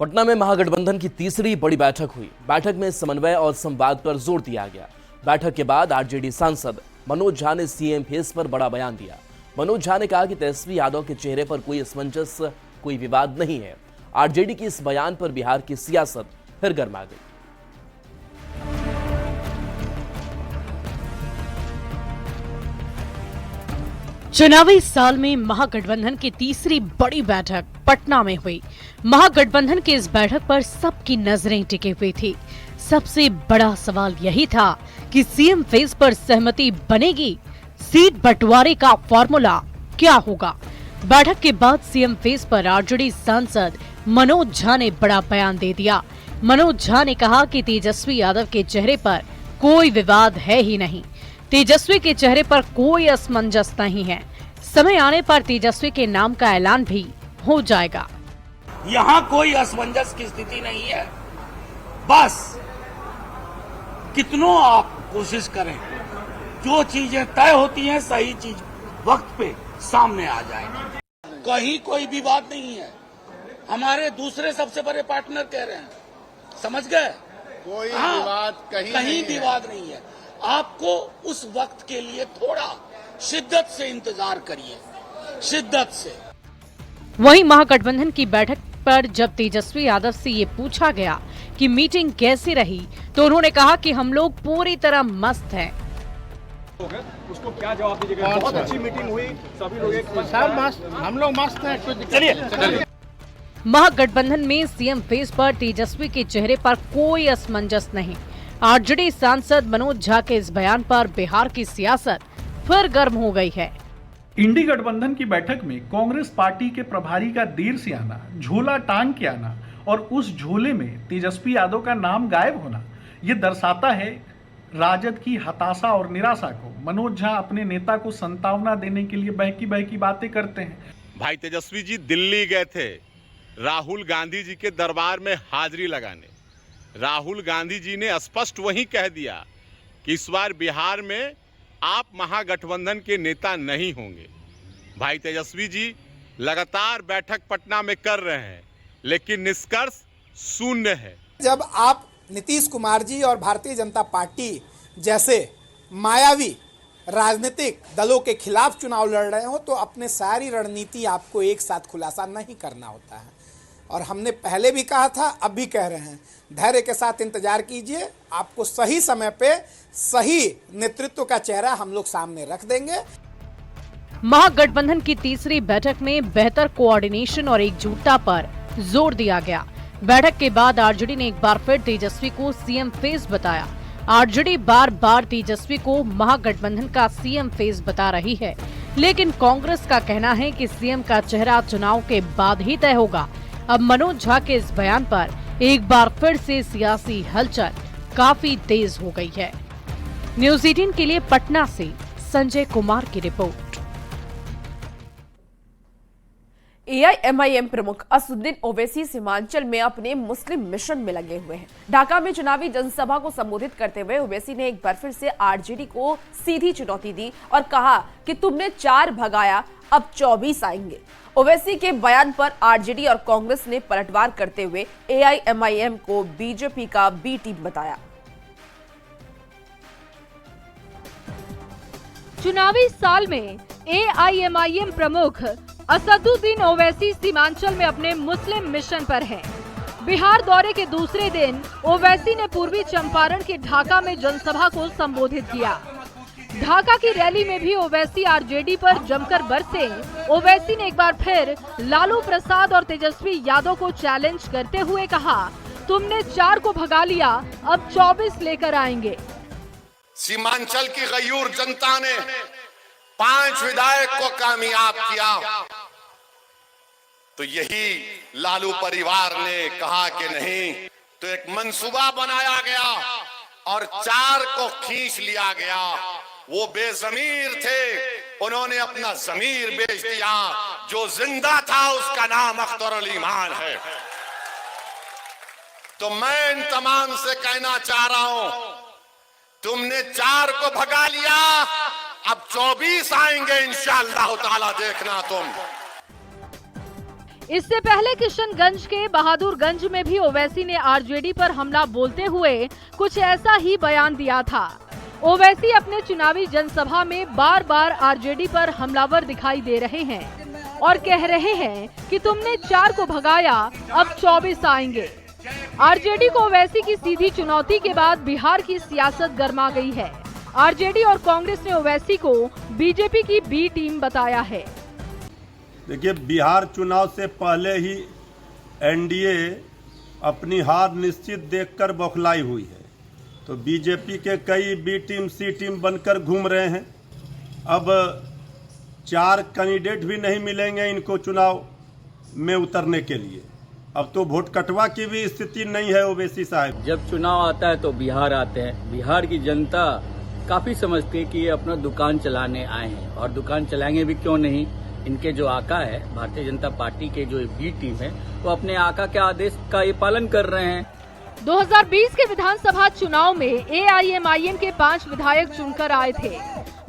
पटना में महागठबंधन की तीसरी बड़ी बैठक हुई। बैठक में समन्वय और संवाद पर जोर दिया गया। बैठक के बाद आरजेडी सांसद मनोज झा ने सीएम फेस पर बड़ा बयान दिया। मनोज झा ने कहा कि तेजस्वी यादव के चेहरे पर कोई असमंजस, कोई विवाद नहीं है। आरजेडी के इस बयान पर बिहार की सियासत फिर गर्मा गई। चुनावी साल में महागठबंधन की तीसरी बड़ी बैठक पटना में हुई। महागठबंधन की इस बैठक पर सबकी नजरें टिकी हुई थी। सबसे बड़ा सवाल यही था कि सीएम फेस पर सहमति बनेगी, सीट बंटवारे का फॉर्मूला क्या होगा। बैठक के बाद सीएम फेस पर आरजेडी सांसद मनोज झा ने बड़ा बयान दे दिया। मनोज झा ने कहा कि तेजस्वी यादव के चेहरे पर कोई विवाद है ही नहीं, तेजस्वी के चेहरे पर कोई असमंजस नहीं है। समय आने पर तेजस्वी के नाम का ऐलान भी हो जाएगा। यहाँ कोई असमंजस की स्थिति नहीं है। बस कितनों आप कोशिश करें, जो चीजें तय होती हैं सही चीज वक्त पे सामने आ जाएगी। कहीं कोई विवाद नहीं है। हमारे दूसरे सबसे बड़े पार्टनर कह रहे हैं, समझ गए? कोई विवाद कहीं विवाद नहीं है। आपको उस वक्त के लिए थोड़ा शिद्दत से इंतजार करिए, शिद्दत से। वहीं महागठबंधन की बैठक पर जब तेजस्वी यादव से ये पूछा गया कि मीटिंग कैसी रही, तो उन्होंने कहा कि हम लोग पूरी तरह मस्त हैं। उसको क्या जवाब दीजिएगा? बहुत अच्छी मीटिंग हुई, सभी लोग सब मस्त, हम लोग मस्त हैं। चलिए। महागठबंधन में सीएम फेस पर तेजस्वी के चेहरे पर कोई असमंजस नहीं। आरजेडी सांसद मनोज झा के इस बयान पर बिहार की सियासत फिर गर्म हो गई है। इंडी गठबंधन की बैठक में कांग्रेस पार्टी के प्रभारी का देर से आना, झोला टांग के आना और उस झोले में तेजस्वी यादव का नाम गायब होना, ये दर्शाता है राजद की हताशा और निराशा को। मनोज झा अपने नेता को संतावना देने के लिए बहकी बातें करते हैं। भाई तेजस्वी जी दिल्ली गए थे राहुल गांधी जी के दरबार में हाजिरी लगाने। राहुल गांधी जी ने स्पष्ट वही कह दिया कि इस बार बिहार में आप महागठबंधन के नेता नहीं होंगे। भाई तेजस्वी जी लगातार बैठक पटना में कर रहे हैं, लेकिन निष्कर्ष शून्य है। जब आप नीतीश कुमार जी और भारतीय जनता पार्टी जैसे मायावी राजनीतिक दलों के खिलाफ चुनाव लड़ रहे हो, तो अपने सारी रणनीति आपको एक साथ खुलासा नहीं करना होता है। और हमने पहले भी कहा था, अब भी कह रहे हैं, धैर्य के साथ इंतजार कीजिए। आपको सही समय पे सही नेतृत्व का चेहरा हम लोग सामने रख देंगे। महागठबंधन की तीसरी बैठक में बेहतर कोऑर्डिनेशन और एकजुटता पर जोर दिया गया। बैठक के बाद आरजेडी ने एक बार फिर तेजस्वी को सीएम फेस बताया। आरजेडी बार बार तेजस्वी को महागठबंधन का सीएम फेस बता रही है, लेकिन कांग्रेस का कहना है कि सीएम का चेहरा चुनाव के बाद ही तय होगा। अब मनोज झा के इस बयान पर एक बार फिर से सियासी हलचल काफी तेज हो गई है। न्यूज़ 18 के लिए पटना से संजय कुमार की रिपोर्ट। एआईएमआईएम प्रमुख असदुद्दीन ओवैसी सीमांचल में अपने मुस्लिम मिशन में लगे हुए हैं। ढाका में चुनावी जनसभा को संबोधित करते हुए ओवैसी ने एक बार फिर से आरजेडी को सीधी चुनौती दी और कहा कि तुमने 4 भगाया, अब 24 आएंगे। ओवैसी के बयान पर आरजेडी और कांग्रेस ने पलटवार करते हुए एआईएमआईएम को बीजेपी का बी टीम बताया। चुनावी साल में एआईएमआईएम प्रमुख असदुद्दीन ओवैसी सीमांचल में अपने मुस्लिम मिशन पर हैं। बिहार दौरे के दूसरे दिन ओवैसी ने पूर्वी चंपारण के ढाका में जनसभा को संबोधित किया। ढाका की रैली में भी ओवैसी आरजेडी पर जमकर बरसे। ओवैसी ने एक बार फिर लालू प्रसाद और तेजस्वी यादव को चैलेंज करते हुए कहा, तुमने 4 को भगा लिया, अब 24 लेकर आएंगे। सीमांचल की गयूर जनता ने 5 विधायक को कामयाब किया, तो यही लालू परिवार ने कहा कि नहीं, तो एक मंसूबा बनाया गया और 4 को खींच लिया गया। वो बेजमीर थे, उन्होंने अपना जमीर बेच दिया। जो जिंदा था उसका नाम अख्तर अली ईमान है। तो मैं इन तमाम से कहना चाह रहा हूं, तुमने 4 को भगा लिया, अब 24 आएंगे इंशाअल्लाह ताला, देखना तुम। इससे पहले किशनगंज के बहादुरगंज में भी ओवैसी ने आरजेडी पर हमला बोलते हुए कुछ ऐसा ही बयान दिया था। ओवैसी अपने चुनावी जनसभा में बार बार आरजेडी पर हमलावर दिखाई दे रहे हैं और कह रहे हैं कि तुमने 4 को भगाया, अब 24 आएंगे। आरजेडी को ओवैसी की सीधी चुनौती के बाद बिहार की सियासत गर्मा गई है। आरजेडी और कांग्रेस ने ओवैसी को बीजेपी की बी टीम बताया है। देखिए, बिहार चुनाव से पहले ही एनडीए अपनी हार निश्चित देखकर बौखलाई हुई है, तो बीजेपी के कई बी टीम सी टीम बनकर घूम रहे हैं। अब 4 कैंडिडेट भी नहीं मिलेंगे इनको चुनाव में उतरने के लिए। अब तो वोट कटवा की भी स्थिति नहीं है ओवैसी साहब। जब चुनाव आता है तो बिहार आते हैं। बिहार की जनता काफी समझती है कि ये अपना दुकान चलाने आए हैं और दुकान चलाएंगे भी क्यों नहीं। इनके जो आका है, भारतीय जनता पार्टी के जो बी टीम है, वो अपने आका के आदेश का ये पालन कर रहे हैं। 2020 के विधानसभा चुनाव में एआईएमआईएम के 5 विधायक चुनकर आए थे।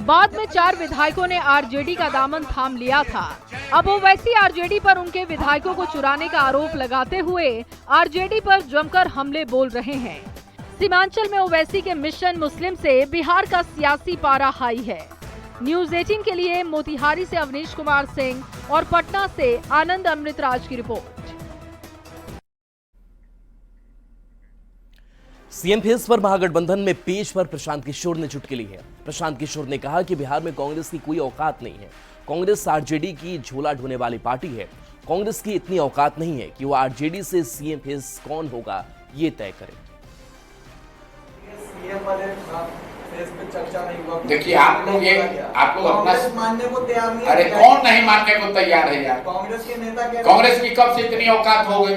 बाद में 4 विधायकों ने आरजेडी का दामन थाम लिया था। अब ओवैसी आरजेडी पर उनके विधायकों को चुराने का आरोप लगाते हुए आरजेडी पर जमकर हमले बोल रहे हैं। सीमांचल में ओवैसी के मिशन मुस्लिम से बिहार का सियासी पारा हाई है। न्यूज़ 18 के लिए मोतिहारी से अवनीश कुमार सिंह और पटना से आनंद अमृतराज की रिपोर्ट। सीएम फेस पर महागठबंधन में पेश पर प्रशांत किशोर ने चुटकी ली है। प्रशांत किशोर ने कहा कि बिहार में कांग्रेस की कोई औकात नहीं है। कांग्रेस आरजेडी की झोला ढोने वाली पार्टी है। कांग्रेस की इतनी औकात नहीं है कि वो आरजेडी से सीएम फेस कौन होगा ये तय करे। देखिए, आप लोग अपना मानने को तैयार नहीं। अरे कौन नहीं मानने को तैयार है यार? कांग्रेस के नेता कांग्रेस की कब से इतनी औकात हो गई?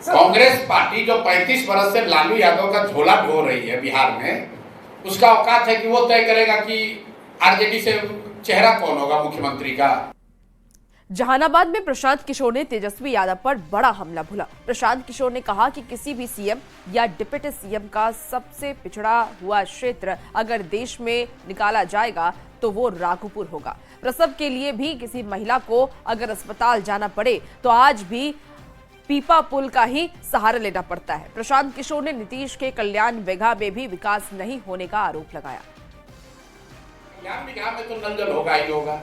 कांग्रेस पार्टी जो 35 वर्ष से लालू यादव का झोला ढो रही है बिहार में, उसका औकात है कि वो तय करेगा कि आरजेडी से चेहरा कौन होगा मुख्यमंत्री का। जहानाबाद में प्रशांत किशोर ने तेजस्वी यादव पर बड़ा हमला बोला। प्रशांत किशोर ने कहा कि किसी भी सीएम या डिप्टी सीएम का सबसे पिछड़ा हुआ क्षेत्र अगर देश में निकाला जाएगा तो वो राघोपुर होगा। प्रसव के लिए भी किसी महिला को अगर अस्पताल जाना पड़े तो आज भी पीपा पुल का ही सहारा लेना पड़ता है। प्रशांत किशोर ने नीतीश के कल्याण बिघा में भी विकास नहीं होने का आरोप लगाया। कल्याण बिघा में तो नल जल होगा ही होगा,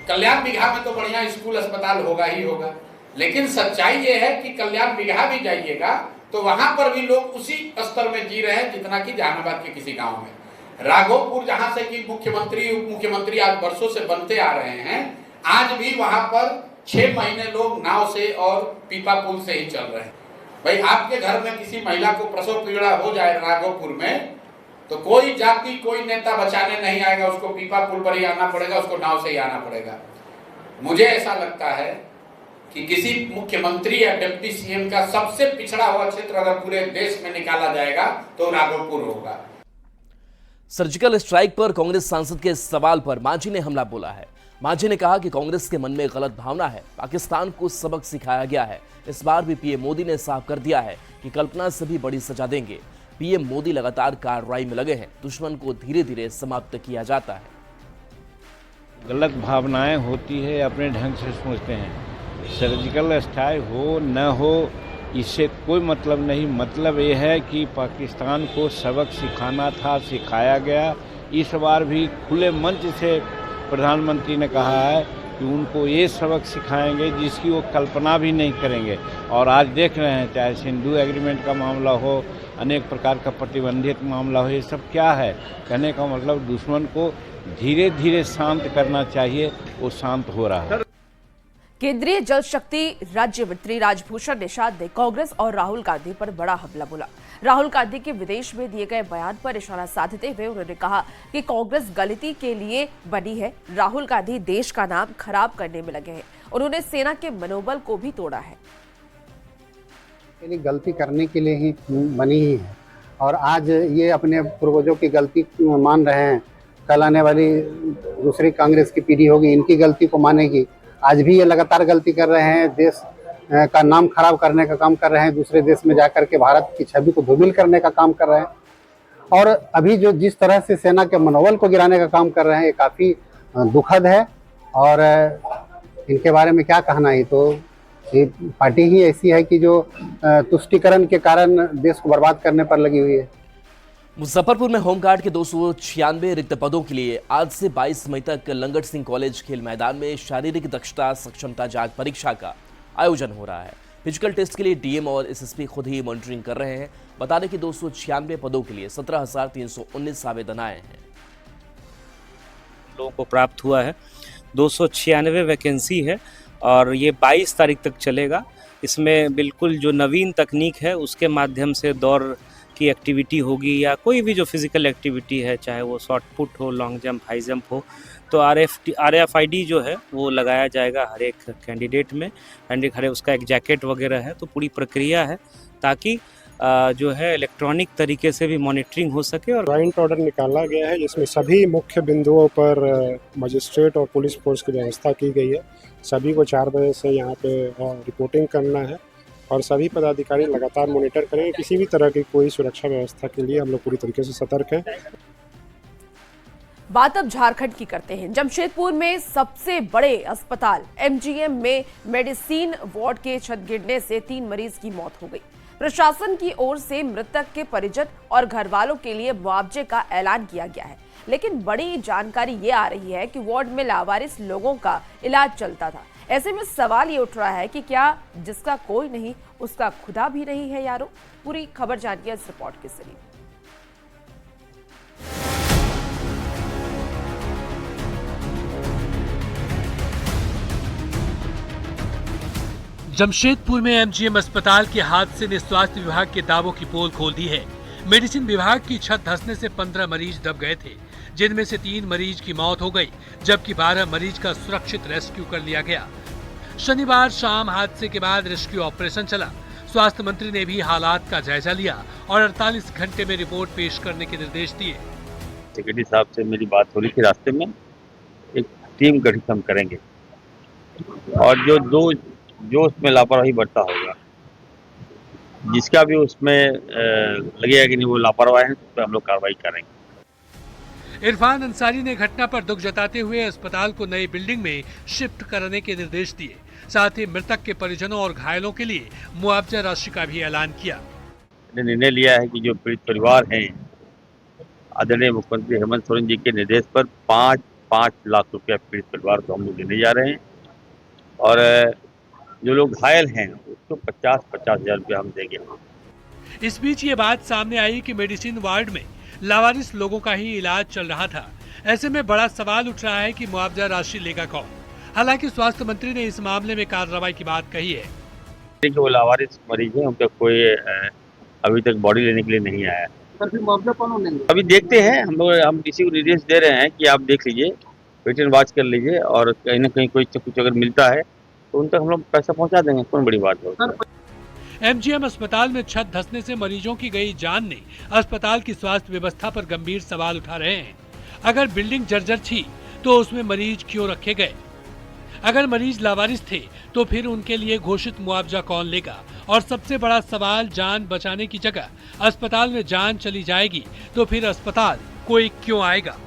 कल्याण बिघा में तो बढ़िया स्कूल अस्पताल होगा ही होगा, लेकिन सच्चाई ये है कि कल्याण बिघा भी जाइएगा तो वहां पर भी लोग उसी स्तर में जी रहे हैं जितना कि जहानाबाद के किसी गांव में। राघोपुर जहां से कि मुख्यमंत्री उप मुख्यमंत्री आज वर्षों से बनते आ रहे हैं, आज भी वहां पर 6 महीने लोग नाव से और पीपा पुल से ही चल रहे हैं। भाई, आपके घर में किसी महिला को प्रसव पीड़ा हो जाए राघोपुर में, तो कोई जाति कोई नेता बचाने नहीं आएगा, उसको पीपा पुल पर ही आना पड़ेगा, उसको नाव से ही आना पड़ेगा। मुझे ऐसा लगता है कि किसी मुख्यमंत्री या डिप्टी सीएम का सबसे पिछड़ा हुआ क्षेत्र अगर पूरे देश में निकाला जाएगा तो राघोपुर होगा। सर्जिकल स्ट्राइक पर कांग्रेस सांसद के सवाल पर मांझी ने हमला बोला है। मांझी ने कहा कि कांग्रेस के मन में गलत भावना है, पाकिस्तान को सबक सिखाया गया है। इस बार भी पीएम मोदी ने साफ कर दिया है कि कल्पना से भी बड़ी सजा देंगे। पीएम मोदी लगातार कार्रवाई में लगे हैं, दुश्मन को धीरे धीरे समाप्त किया जाता है। गलत भावनाएं होती है, अपने ढंग से सोचते हैं। सर्जिकल स्ट्राइक हो न हो इससे कोई मतलब नहीं। मतलब ये है कि पाकिस्तान को सबक सिखाना था, सिखाया गया। इस बार भी खुले मंच से प्रधानमंत्री ने कहा है कि उनको ये सबक सिखाएंगे जिसकी वो कल्पना भी नहीं करेंगे। और आज देख रहे हैं, चाहे सिंधु एग्रीमेंट का मामला हो, अनेक प्रकार का प्रतिबंधित मामला हो, ये सब क्या है? कहने का मतलब दुश्मन को धीरे धीरे शांत करना चाहिए, वो शांत हो रहा है। केंद्रीय जल शक्ति राज्य मंत्री राजभूषण निषाद ने कांग्रेस और राहुल गांधी पर बड़ा हमला बोला। राहुल गांधी के विदेश में दिए गए बयान पर निशाना साधते हुए उन्होंने कहा कि कांग्रेस गलती के लिए बनी है, राहुल गांधी देश का नाम खराब करने में लगे हैं। उन्होंने सेना के मनोबल को भी तोड़ा है। गलती करने के लिए ही बनी ही है और आज ये अपने पूर्वजों की गलती मान रहे हैं। कल आने वाली दूसरी कांग्रेस की पीढ़ी होगी, इनकी गलती को मानेगी। आज भी ये लगातार गलती कर रहे हैं, देश का नाम खराब करने का काम कर रहे हैं, दूसरे देश में जाकर के भारत की छवि को धूमिल करने का काम कर रहे हैं। और अभी जो जिस तरह से सेना के मनोबल को गिराने का काम कर रहे हैं, ये काफ़ी दुखद है और इनके बारे में क्या कहना है। तो ये पार्टी ही ऐसी है कि जो तुष्टीकरण के कारण देश को बर्बाद करने पर लगी हुई है। मुजफ्फरपुर में होमगार्ड के 296 रिक्त पदों के लिए आज से 22 मई तक लंगट सिंह कॉलेज खेल मैदान में शारीरिक दक्षता सक्षमता जांच परीक्षा का आयोजन हो रहा है। फिजिकल टेस्ट के लिए डीएम और एसएसपी खुद ही मॉनिटरिंग कर रहे हैं। बता दें कि 296 पदों के लिए 17,319 आवेदन आए हैं। लोगों को प्राप्त हुआ है। 296 वैकेंसी है और ये 22 तारीख तक चलेगा। इसमें बिल्कुल जो नवीन तकनीक है उसके माध्यम से दौड़ की एक्टिविटी होगी या कोई भी जो फिजिकल एक्टिविटी है, चाहे वो शॉर्ट पुट हो, लॉन्ग जंप, हाई जंप हो, तो RFID जो है वो लगाया जाएगा हर एक कैंडिडेट में। हर उसका एक जैकेट वगैरह है। तो पूरी प्रक्रिया है ताकि जो है इलेक्ट्रॉनिक तरीके से भी मॉनिटरिंग हो सके। और जॉइंट ऑर्डर निकाला गया है जिसमें सभी मुख्य बिंदुओं पर मजिस्ट्रेट और पुलिस फोर्स की व्यवस्था की गई है। सभी को 4 बजे से यहाँ पे रिपोर्टिंग करना है और सभी पदाधिकारी लगातार मॉनिटर करेंगे। किसी भी तरह की कोई सुरक्षा व्यवस्था के लिए हम लोग पूरी तरीके से सतर्क हैं। बात अब झारखंड की करते हैं। जमशेदपुर में सबसे बड़े अस्पताल MGM में मेडिसिन वार्ड के छत गिरने से 3 मरीज की मौत हो गई। प्रशासन की ओर से मृतक के परिजन और घर वालों के लिए मुआवजे का ऐलान किया गया है, लेकिन बड़ी जानकारी ये आ रही है कि वार्ड में लावारिस लोगों का इलाज चलता था। ऐसे में सवाल ये उठ रहा है कि क्या जिसका कोई नहीं उसका खुदा भी नहीं है यारो। पूरी खबर जानिए इस रिपोर्ट के जरिए। जमशेदपुर में MGM अस्पताल के हादसे ने स्वास्थ्य विभाग के दावों की पोल खोल दी है। मेडिसिन विभाग की छत धंसने से 15 मरीज दब गए थे, जिनमें से 3 मरीज की मौत हो गई, जबकि 12 मरीज का सुरक्षित रेस्क्यू कर लिया गया। शनिवार शाम हादसे के बाद रेस्क्यू ऑपरेशन चला। स्वास्थ्य मंत्री ने भी हालात का जायजा लिया और 48 घंटे में रिपोर्ट पेश करने के निर्देश दिए। सेक्रेटरी साहब से मेरी बात हो रही थी, रास्ते में एक टीम गठित हम करेंगे और जो उसमें लापरवाही बरता होगा, जिसका भी उसमें लगेगा कि नहीं वो लापरवाही है, उस पर हम लोग कार्रवाई करेंगे। इरफान अंसारी ने घटना पर दुख जताते हुए अस्पताल को नई बिल्डिंग में शिफ्ट करने के निर्देश दिए। साथ ही मृतक के परिजनों और घायलों के लिए मुआवजा राशि का भी ऐलान किया। निर्णय लिया है कि जो पीड़ित परिवार हैं, आदरणीय मुख्यमंत्री हेमंत सोरेन जी के निर्देश पर 5 लाख रुपया पीड़ित परिवार को हम लोग देने जा रहे हैं और जो लोग घायल हैं उसको 50,000 रुपया हम देंगे। इस बीच ये बात सामने आई कि मेडिसिन वार्ड में लावारिस लोगों का ही इलाज चल रहा था। ऐसे में बड़ा सवाल उठ रहा है कि मुआवजा राशि लेगा कौन। हालांकि स्वास्थ्य मंत्री ने इस मामले में कार्रवाई की बात कही है। वो लावारिस मरीज हैं, उनका कोई अभी तक बॉडी लेने के लिए नहीं आया। मुआवजा कौन लेंगे? अभी देखते हैं। हम किसी को निर्देश दे रहे हैं कि आप देख लीजिए, वेट एंड वॉच कर लीजिए और कहीं ना कहीं कुछ अगर मिलता है तो उन तक हम लोग पैसा पहुंचा देंगे। कौन बड़ी बात है। MGM अस्पताल में छत धंसने से मरीजों की गई जान ने अस्पताल की स्वास्थ्य व्यवस्था पर गंभीर सवाल उठा रहे हैं। अगर बिल्डिंग जर्जर थी तो उसमें मरीज क्यों रखे गए? अगर मरीज लावारिस थे तो फिर उनके लिए घोषित मुआवजा कौन लेगा? और सबसे बड़ा सवाल, जान बचाने की जगह अस्पताल में जान चली जाएगी तो फिर अस्पताल कोई क्यों आएगा?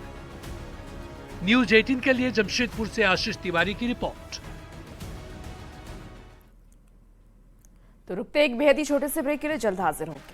न्यूज 18 के लिए जमशेदपुर से आशीष तिवारी की रिपोर्ट। तो रुकते एक बेहद ही छोटे से ब्रेक के लिए, जल्द हाजिर होंगे।